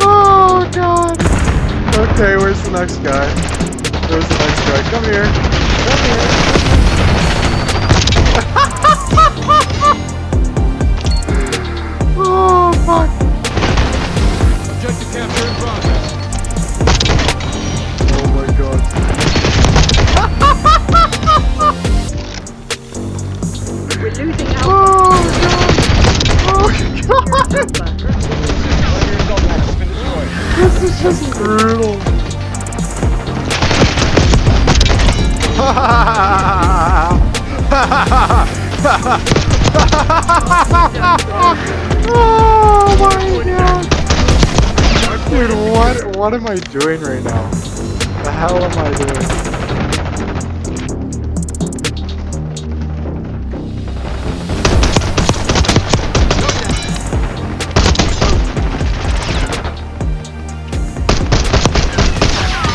Oh god. Okay, where's the next guy? Where's the next guy? Come here. Come here. Oh fuck. Objective capture in progress. Oh my god. We're losing out. Oh god. Oh god. This is just brutal. Oh my god. Dude, what am I doing right now? The hell am I doing?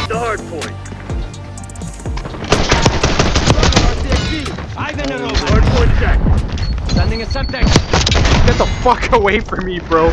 The hard point. Hard point check. Sending a subject. Get the fuck away from me, bro.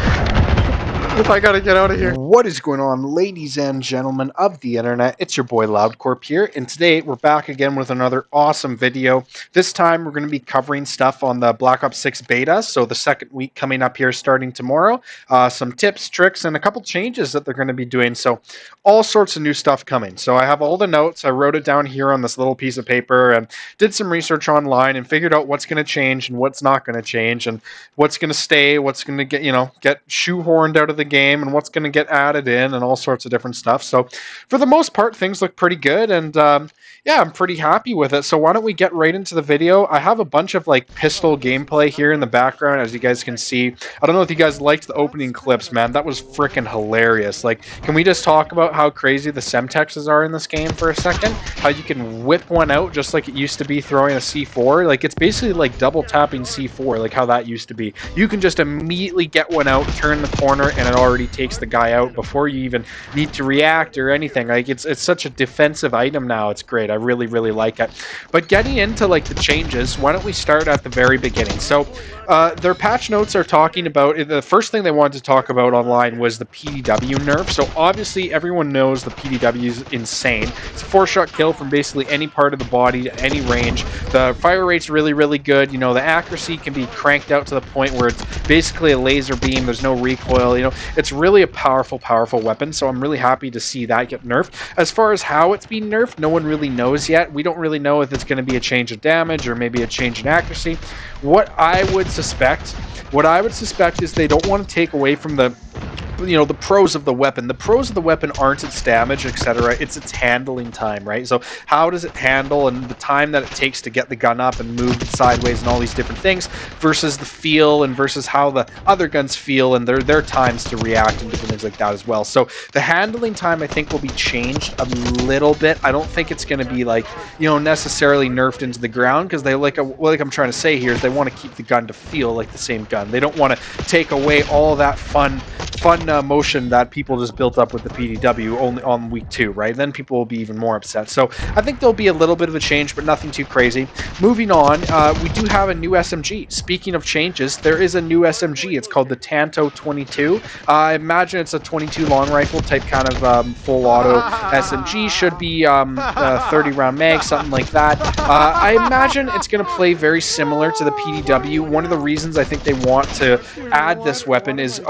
I gotta get out of here. What is going on, ladies and gentlemen of the internet? It's your boy LoudCorp here, and today we're back again with another awesome video. This time we're going to be covering stuff on the Black Ops 6 beta, so the second week coming up here starting tomorrow. Some tips, tricks, and a couple changes that they're going to be doing, so all sorts of new stuff coming. So I have all the notes. I wrote it down here on this little piece of paper and did some research online and figured out what's going to change and what's not going to change and what's going to stay, what's going to get shoehorned out of the game, and what's going to get added in, and all sorts of different stuff. So for the most part, things look pretty good, and yeah, I'm pretty happy with it. So why don't we get right into the video? I have a bunch of like pistol gameplay here in the background, as you guys can see. I don't know if you guys liked the opening clips, man. That was freaking hilarious. Like, can we just talk about how crazy the semtexes are in this game for a second? How you can whip one out just like it used to be throwing a C4. Like, it's basically like double tapping C4, like how that used to be. You can just immediately get one out, turn the corner, and it already takes the guy out before you even need to react or anything. Like, it's such a defensive item now. It's great. I really like it. But getting into like the changes, why don't we start at the very beginning? So their patch notes are talking about, the first thing they wanted to talk about online was the PDW nerf. So obviously everyone knows the PDW is insane. It's a 4-shot kill from basically any part of the body to any range. The fire rate's really good. You know, the accuracy can be cranked out to the point where it's basically a laser beam. There's no recoil. You know, it's really a powerful weapon. So I'm really happy to see that get nerfed. As far as how it's being nerfed, no one really knows yet. We don't really know if it's going to be a change of damage or maybe a change in accuracy. What I would suspect is they don't want to take away from the pros of the weapon. The pros of the weapon aren't its damage, etc. It's its handling time, right? So how does it handle and the time that it takes to get the gun up and move it sideways and all these different things versus the feel and versus how the other guns feel and their times to react and different things like that as well. So the handling time, I think, will be changed a little bit. I don't think it's going to be like, necessarily nerfed into the ground, because they like I'm trying to say here is they want to keep the gun to feel like the same gun. They don't want to take away all that fun motion that people just built up with the PDW only on week 2, right? Then people will be even more upset. So I think there'll be a little bit of a change, but nothing too crazy. Moving on, we do have a new SMG. Speaking of changes, there is a new SMG. It's called the Tanto 22. I imagine it's a 22 long rifle type kind of full auto SMG. Should be 30 round mag, something like that. I imagine it's going to play very similar to the PDW. One of the reasons I think they want to add this weapon is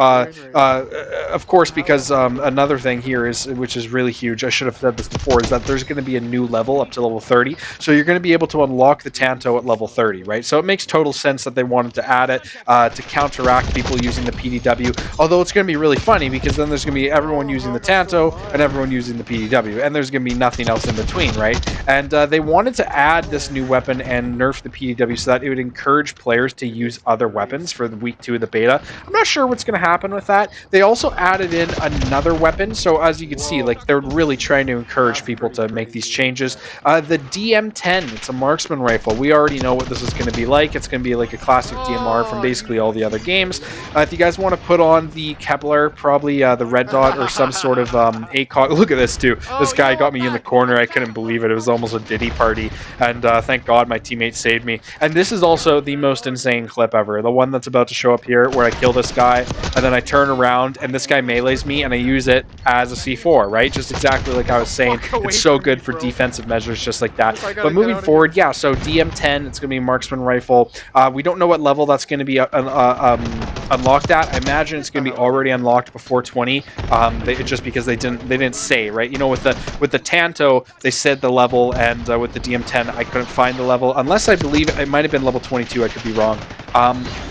of course, because another thing here is, which is really huge, I should have said this before, is that there's going to be a new level up to level 30. So you're going to be able to unlock the Tanto at level 30, right? So it makes total sense that they wanted to add it to counteract people using the PDW. Although it's going to be really funny, because then there's going to be everyone using the Tanto and everyone using the PDW, and there's going to be nothing else in between, right? And they wanted to add this new weapon and nerf the PDW so that it would encourage players to use other weapons for the week 2 of the beta. I'm not sure what's going to happen with that. They also also added in another weapon. So as you can see, like they're really trying to encourage people to make these changes. The DM10, it's a marksman rifle. We already know what this is going to be like. It's going to be like a classic DMR from basically all the other games. If you guys want to put on the Kevlar, probably the red dot or some sort of ACOG. Look at this too. This guy got me in the corner. I couldn't believe it. It was almost a Diddy party, and thank God my teammate saved me. And this is also the most insane clip ever. The one that's about to show up here, where I kill this guy, and then I turn around, and this guy melees me, and I use it as a C4, right? Just exactly like I was saying. It's so good for defensive measures, just like that. But moving forward, yeah, so DM10, it's going to be a marksman rifle. We don't know what level that's going to be unlocked at. I imagine it's going to be already unlocked before 20, just because they didn't say, right? You know, with the Tanto, they said the level, and with the DM10, I couldn't find the level, unless I believe it might have been level 22. I could be wrong.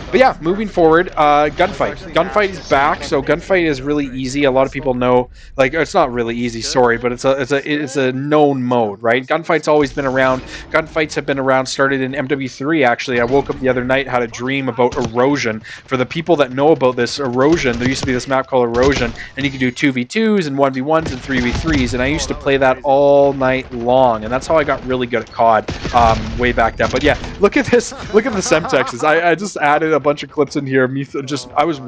But yeah, moving forward, gunfight. Gunfight is back, so gunfight is really easy. A lot of people know, like, it's not really easy, sorry, but it's a known mode, right? Gunfight's always been around. Gunfights have been around, started in MW3, actually. I woke up the other night, had a dream about erosion. For the people that know about this erosion, there used to be this map called Erosion, and you could do 2v2s and 1v1s and 3v3s, and I used to play that all night long, and that's how I got really good at COD way back then. But yeah, look at this. Look at the Semtexes. I just added a bunch of clips in here. I was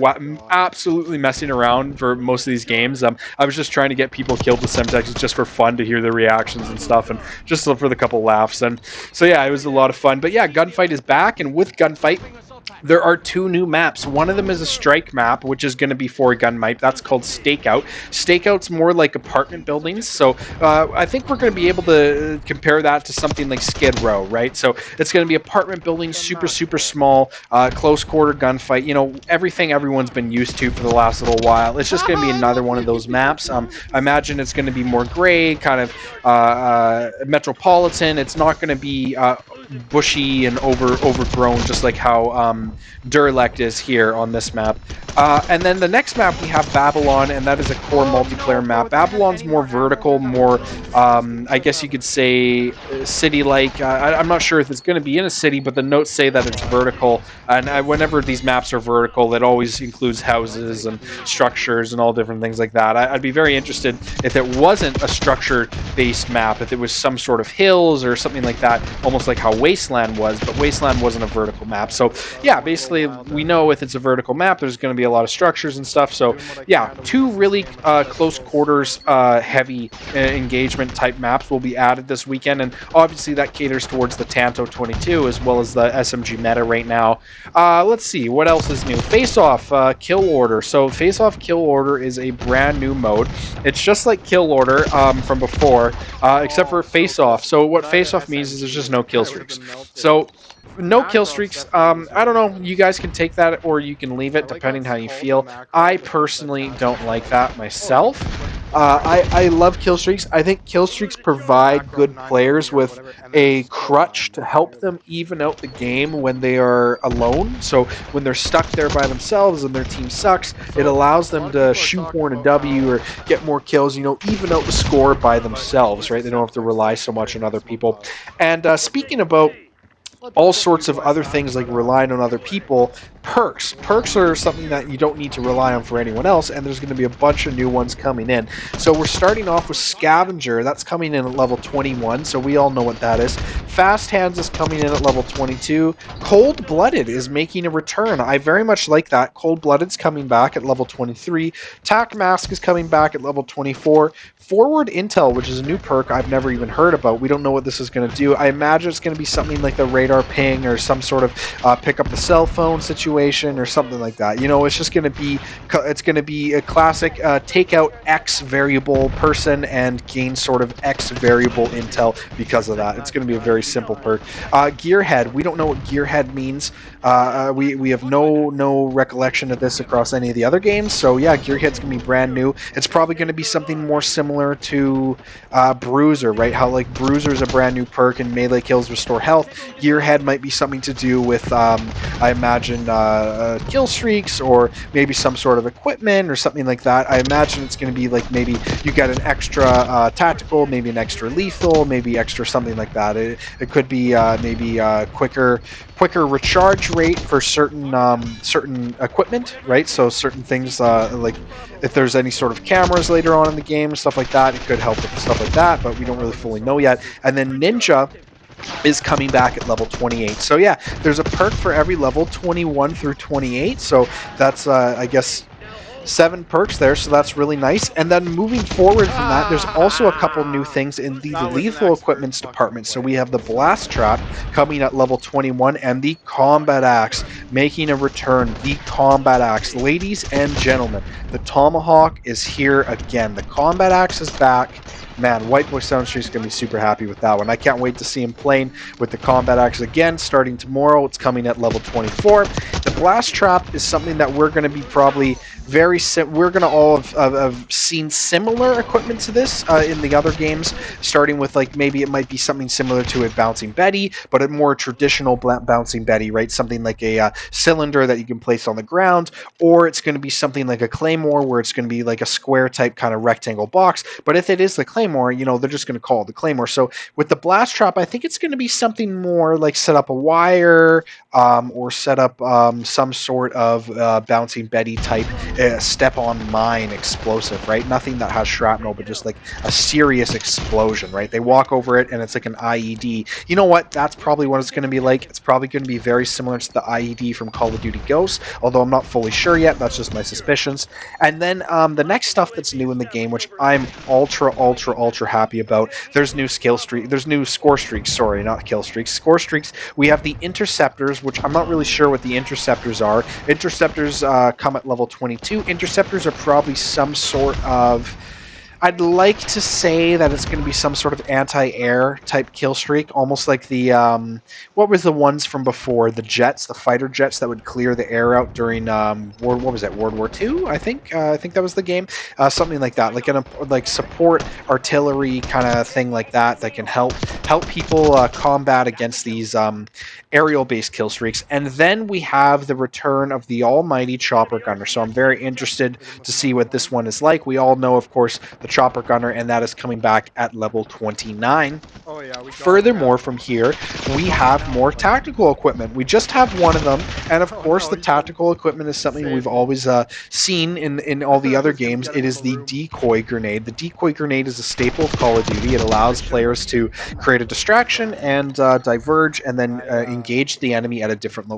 absolutely messing around for most of these games. I was just trying to get people killed with Semtexes just for fun, to hear their reactions and stuff, and just for the couple laughs. And so yeah, it was a lot of fun. But yeah, Gunfight is back, and with Gunfight, there are two new maps. One of them is a strike map, which is going to be for Gunfight. That's called Stakeout. Stakeout's more like apartment buildings, so I think we're going to be able to compare that to something like Skid Row, right? So it's going to be apartment buildings, super small, close quarter gunfight. You know, everything everyone's been used to for the last little while. It's just going to be another one of those maps. I imagine it's going to be more gray, kind of metropolitan. It's not going to be bushy and overgrown, just like how Durlect is here on this map. And then the next map, we have Babylon, and that is a core multiplayer map. Babylon's more vertical, more, I guess you could say, city-like. I'm not sure if it's going to be in a city, but the notes say that it's vertical. And whenever these maps are vertical, that always includes houses and structures and all different things like that. I'd be very interested if it wasn't a structure-based map, if it was some sort of hills or something like that, almost like how Wasteland was, but Wasteland wasn't a vertical map. So yeah, basically we know if it's a vertical map, there's going to be a lot of structures and stuff. So yeah, two really close quarters heavy engagement type maps will be added this weekend, and obviously that caters towards the Tanto 22 as well as the SMG meta right now. Let's see, what else is new? Face-Off Kill Order. So Face-Off Kill Order is a brand new mode. It's just like Kill Order from before, except for Face-Off. So what Face-Off means is there's just no kill streaks. So no kill streaks. I don't know. You guys can take that or you can leave it, depending how you feel. I personally don't like that myself. I love kill streaks. I think kill streaks provide good players with a crutch to help them even out the game when they are alone. So when they're stuck there by themselves and their team sucks, it allows them to shoehorn a W or get more kills, you know, even out the score by themselves, right? They don't have to rely so much on other people. And speaking about all sorts of other things like relying on other people, perks. Perks are something that you don't need to rely on for anyone else, and there's going to be a bunch of new ones coming in. So we're starting off with Scavenger. That's coming in at level 21, so we all know what that is. Fast Hands is coming in at level 22. Cold Blooded is making a return. I very much like that. Cold Blooded's coming back at level 23. Tac Mask is coming back at level 24. Forward Intel, which is a new perk I've never even heard about. We don't know what this is going to do. I imagine it's going to be something like the radar ping or some sort of pick up the cell phone situation or something like that. You know, it's just going to be a classic take out X variable person and gain sort of X variable intel because of that. It's going to be a very simple perk. Gearhead, we don't know what Gearhead means. We have no recollection of this across any of the other games. So yeah, Gearhead's going to be brand new. It's probably going to be something more similar to Bruiser, right? How like Bruiser is a brand new perk and melee kills restore health. Gearhead might be something to do with, I imagine, kill streaks, or maybe some sort of equipment or something like that. I imagine it's going to be like maybe you get an extra tactical, maybe an extra lethal, maybe extra something like that. It could be maybe quicker recharge rate for certain equipment, right? So certain things like if there's any sort of cameras later on in the game, stuff like that, it could help with stuff like that, but we don't really fully know yet. And then Ninja is coming back at level 28. So yeah, there's a perk for every level 21 through 28. So that's I guess 7 perks there, so that's really nice. And then moving forward from that, there's also a couple new things in the lethal equipments department. So we have the blast trap coming at level 21 and the combat axe making a return. The combat axe, ladies and gentlemen, the tomahawk is here again. The combat axe is back. Man, White Boy Soundstream is going to be super happy with that one. I can't wait to see him playing with the combat axe again starting tomorrow. It's coming at level 24. The blast trap is something that we're going to be probably we're going to all have seen similar equipment to this in the other games, starting with like maybe it might be something similar to a bouncing Betty, but a more traditional bouncing Betty, right? Something like a cylinder that you can place on the ground, or it's going to be something like a claymore where it's going to be like a square type kind of rectangle box. But if it is the claymore, they're just going to call it the claymore. So with the blast trap, I think it's going to be something more like set up a wire or set up some sort of bouncing Betty type step on mine explosive, right? Nothing that has shrapnel, but just like a serious explosion, right? They walk over it and it's like an IED. You know what? That's probably what it's going to be like. It's probably going to be very similar to the IED from Call of Duty Ghosts, although I'm not fully sure yet. That's just my suspicions. And then the next stuff that's new in the game, which I'm ultra happy about. There's new there's new score streaks. Sorry, not kill streaks. Score streaks. We have the interceptors, which I'm not really sure what the interceptors are. Interceptors come at level 22. Interceptors are probably some sort of, I'd like to say that it's going to be some sort of anti-air type kill streak, almost like the what was the ones from before, the jets, the fighter jets that would clear the air out during what was that, World War II? I think that was the game, something like that, like support artillery kind of thing like that can help people combat against these aerial-based kill streaks. And then we have the return of the almighty chopper gunner. So I'm very interested to see what this one is like. We all know, of course, the chopper gunner, and that is coming back at level 29. Oh yeah, we Furthermore, from here, we have more tactical equipment. We just have one of them, and of course, the tactical equipment is something we've always seen in all the other games. It is the decoy grenade. The decoy grenade is a staple of Call of Duty. It allows players to create a distraction and diverge, and then engage the enemy at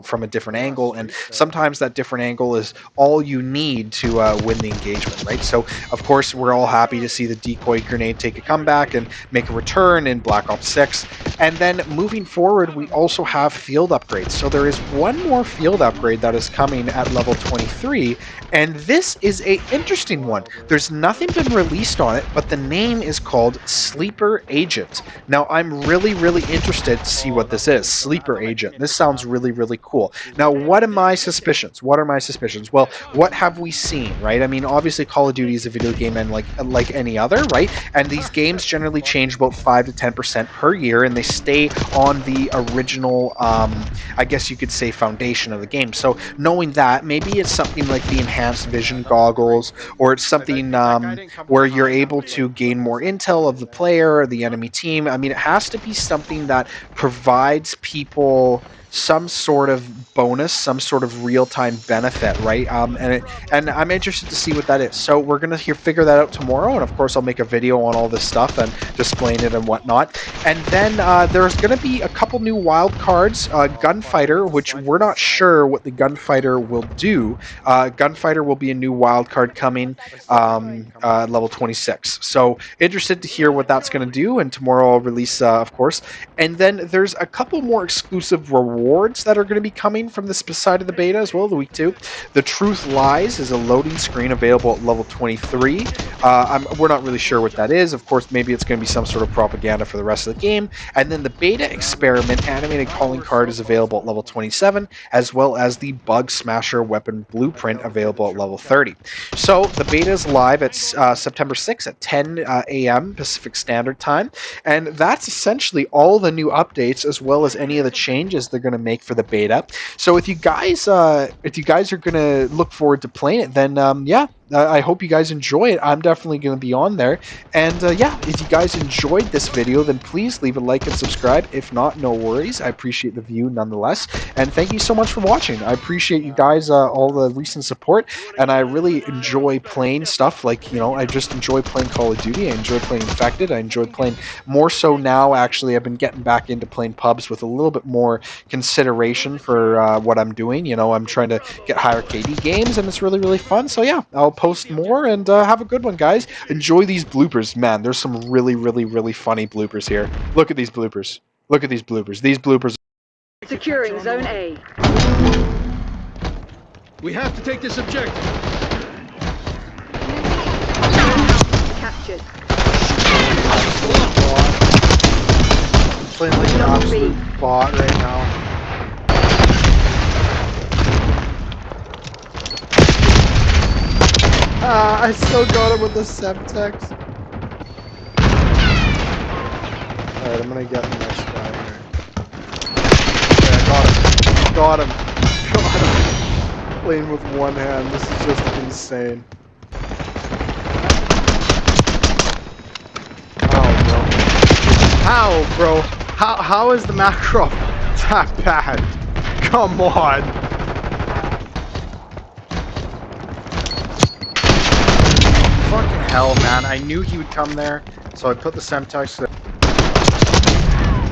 from a different angle. And sometimes that different angle is all you need to win the engagement, right? So, of course, we're all happy to see the decoy grenade take a comeback and make a return in Black Ops 6. And then moving forward, we also have field upgrades. So there is one more field upgrade that is coming at level 23, and this is a interesting one. There's nothing been released on it, but the name is called Sleeper Agent. Now, I'm really interested to see what this is. Sleeper Agent. This sounds really cool. Now, what are my suspicions? Well, what have we seen, right? I mean, obviously, Call of Duty is a video game, and like any other, right? And these games generally change about 5 to 10% per year, and they stay on the original, I guess you could say, foundation of the game. So knowing that, maybe it's something like the enhanced vision goggles, or it's something where you're able to gain more intel of the player or the enemy team. I mean, it has to be something that provides people some sort of bonus, some sort of real-time benefit, right? And I'm interested to see what that is. So we're gonna figure that out tomorrow, and of course I'll make a video on all this stuff and displaying it and whatnot. And then there's gonna be a couple new wild cards. Gunfighter, which we're not sure what the Gunfighter will do. Gunfighter will be a new wild card coming level 26. So interested to hear what that's gonna do, and tomorrow I'll release, of course. And then there's a couple more exclusive rewards that are going to be coming from this side of the beta as well, the week 2. The Truth Lies is a loading screen available at level 23. We're not really sure what that is. Of course, maybe it's going to be some sort of propaganda for the rest of the game. And then the Beta Experiment animated calling card is available at level 27, as well as the Bug Smasher weapon blueprint available at level 30. So the beta is live at September 6th at 10 a.m. Pacific Standard Time. And that's essentially all the new updates, as well as any of the changes they're going going to make for the beta. So if you guys are going to look forward to playing it, then yeah, I hope you guys enjoy it. I'm definitely going to be on there. And yeah, if you guys enjoyed this video, then please leave a like and subscribe. If not, no worries. I appreciate the view nonetheless. And thank you so much for watching. I appreciate you guys, all the recent support, and I really enjoy playing stuff like, I just enjoy playing Call of Duty. I enjoy playing Infected. I enjoy playing more so now, actually. I've been getting back into playing pubs with a little bit more consideration for what I'm doing. I'm trying to get higher KD games, and it's really, really fun. So yeah, I'll post more, and have a good one, guys. Enjoy these bloopers. Man, there's some really, really, really funny bloopers here. Look at these bloopers. Look at these bloopers. These bloopers. Securing Zone A. We have to take this objective. Captured. Playing like an absolute bot right now. I still got him with the Semtex. Alright, I'm gonna get the next guy here. Okay, I got him. Got him. Got him. Playing with one hand. This is just insane. How, bro? How is the macro that bad? Come on. Fucking hell, man. I knew he would come there, so I put the Semtex there.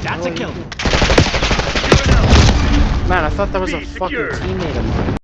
That's a kill. Man, I thought that was a fucking teammate of mine.